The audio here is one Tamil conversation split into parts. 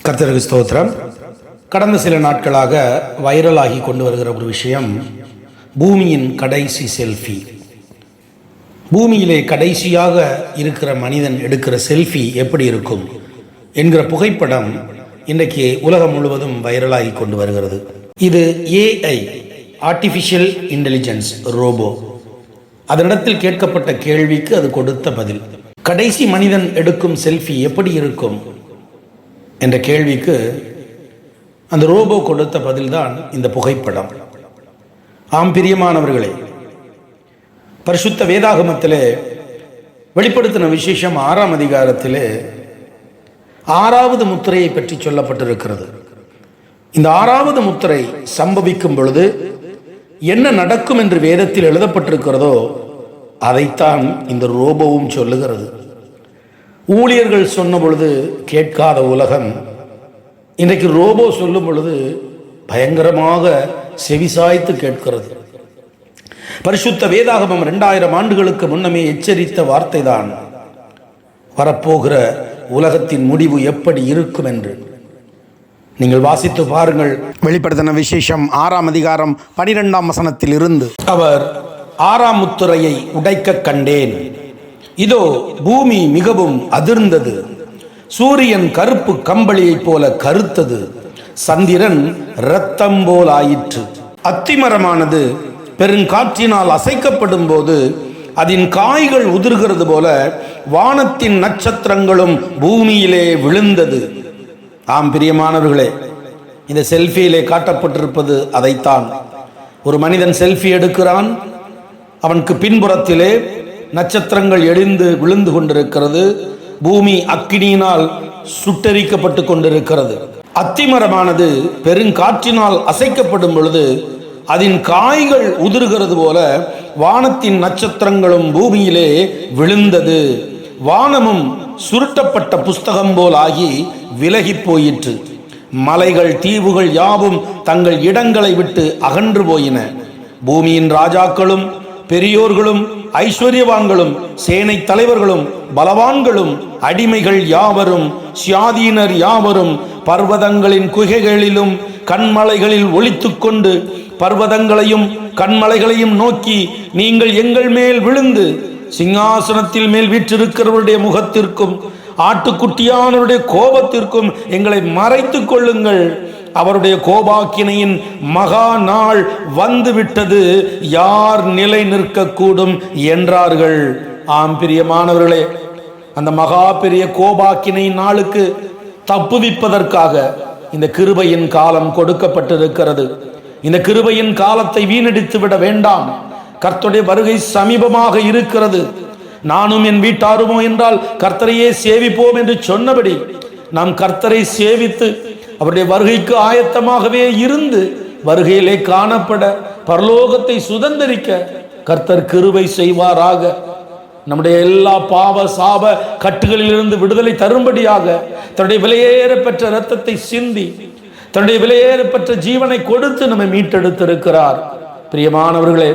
கர்த்தருக்கு ஸ்தோத்திரம். கடந்த சில நாட்களாக வைரலாகி கொண்டு வருகிற ஒரு விஷயம், பூமியின் கடைசி செல்ஃபி. பூமியிலே கடைசியாக இருக்கிற மனிதன் எடுக்கிற செல்ஃபி எப்படி இருக்கும் என்கிற புகைப்படம் இன்றைக்கு உலகம் முழுவதும் வைரலாகி கொண்டு வருகிறது. இது ஏஐ, ஆர்டிஃபிஷியல் இன்டெலிஜென்ஸ் ரோபோ. அதனிடத்தில் கேட்கப்பட்ட கேள்விக்கு அது கொடுத்த பதில். கடைசி மனிதன் எடுக்கும் செல்ஃபி எப்படி இருக்கும் என்ற கேள்விக்கு அந்த ரோபோ கொடுத்த பதில்தான் இந்த புகைப்படம். ஆம் பிரியமானவர்களே, பரிசுத்த வேதாகமத்திலே வெளிப்படுத்தின விசேஷம் 6ஆம் அதிகாரத்திலே 6வது முத்திரையை பற்றி சொல்லப்பட்டிருக்கிறது. இந்த 6வது முத்திரை சம்பவிக்கும் பொழுது என்ன நடக்கும் என்று வேதத்தில் எழுதப்பட்டிருக்கிறதோ அதைத்தான் இந்த ரோபோவும் சொல்லுகிறது. ஊழியர்கள் சொன்ன பொழுது கேட்காத உலகம் இன்றைக்கு ரோபோ சொல்லும் பொழுது பயங்கரமாக செவிசாய்த்து கேட்கிறது. பரிசுத்த வேதாகமம் 2000 ஆண்டுகளுக்கு முன்னமே எச்சரித்த வார்த்தை தான், வரப்போகிற உலகத்தின் முடிவு எப்படி இருக்கும் என்று. நீங்கள் வாசித்து பாருங்கள். வெளிப்படுத்தின விசேஷம் 6ஆம் அதிகாரம் 12ஆம் வசனத்தில் இருந்து, அவர் 6ஆம் முத்திரையை உடைக்க கண்டேன். இதோ பூமி மிகவும் அதிர்ந்தது, சூரியன் கருப்பு கம்பளியைப் போல கருத்தது, சந்திரன் இரத்தம் போல் ஆயிற்று. அத்திமரமானது பெருங்காற்றினால் அசைக்கப்படும் போது அதன் காய்கள் உதிர்கிறது போல வானத்தின் நட்சத்திரங்களும் பூமியிலே விழுந்தது. ஆம் பிரியமானவர்களே, இந்த செல்ஃபியிலே காட்டப்பட்டிருப்பது அதைத்தான். ஒரு மனிதன் செல்ஃபி எடுக்கிறான், அவனுக்கு பின்புறத்திலே நட்சத்திரங்கள் எரிந்து விழுந்து கொண்டிருக்கிறது, பூமி அக்கினியினால் சுட்டெரிக்கப்பட்டு கொண்டிருக்கிறது. அத்திமரமானது பெருங்காற்றினால் அசைக்கப்படும் பொழுது அதன் காய்கள் உதிர்கிறது போல வானத்தின் நட்சத்திரங்களும் பூமியிலே விழுந்தது. வானமும் சுருட்டப்பட்ட புஸ்தகம் போல் ஆகி விலகி போயிற்று. மலைகள் தீவுகள் யாவும் தங்கள் இடங்களை விட்டு அகன்று போயின. பூமியின் ராஜாக்களும் பெரியோர்களும் ஐஸ்வர்யவான்களும் சேனை தலைவர்களும் பலவான்களும் அடிமைகள் யாவரும் சுயாதீனர் யாவரும் பர்வதங்களின் குகைகளிலும் கண்மலைகளில் ஒளித்துக் கொண்டு பர்வதங்களையும் கண்மலைகளையும் நோக்கி, நீங்கள் எங்கள் மேல் விழுந்து சிங்காசனத்தில் மேல் வீற்றிருக்கிறவருடைய முகத்திற்கும் ஆட்டுக்குட்டியானவருடைய கோபத்திற்கும் எங்களை மறைத்துக் கொள்ளுங்கள். அவருடைய கோபாக்கினையின் மகா நாள் வந்து விட்டது, யார் நிலை நிற்கக்கூடும் என்றார்கள். ஆம் பிரியமானவர்களே, அந்த மகா பெரிய கோபாக்கினை நாளுக்கு தப்புவிப்பதற்காக இந்த கிருபையின் காலம் கொடுக்கப்பட்டிருக்கிறது. இந்த கிருபையின் காலத்தை வீணடித்து விட வேண்டாம். கர்த்தருடைய வருகை சமீபமாக இருக்கிறது. நானும் என் வீட்டாருமோ என்றால் கர்த்தரையே சேவிப்போம் என்று சொன்னபடி நாம் கர்த்தரை சேவித்து அவருடைய வருகைக்கு ஆயத்தமாகவே இருந்து வருகையிலே காணப்பட பரலோகத்தை சுதந்தரிக்க கர்த்தர் கிருபை செய்வாராக. நம்முடைய எல்லா பாவ சாப கட்டுகளிலிருந்து விடுதலை தரும்படியாக தன்னுடைய விலையேற பெற்ற இரத்தத்தை சிந்தி தன்னுடைய விலையேற பெற்ற ஜீவனை கொடுத்து நம்மை மீட்டெடுத்திருக்கிறார். பிரியமானவர்களே,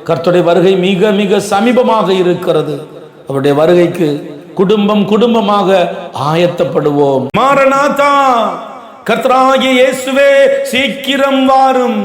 கர்த்தருடைய வருகை மிக மிக சமீபமாக இருக்கிறது. அவருடைய வருகைக்கு குடும்பம் குடும்பமாக ஆயத்தப்படுவோம். மாரநாதா, கர்த்தராகிய இயேசுவே சீக்கிரம் வாரும்.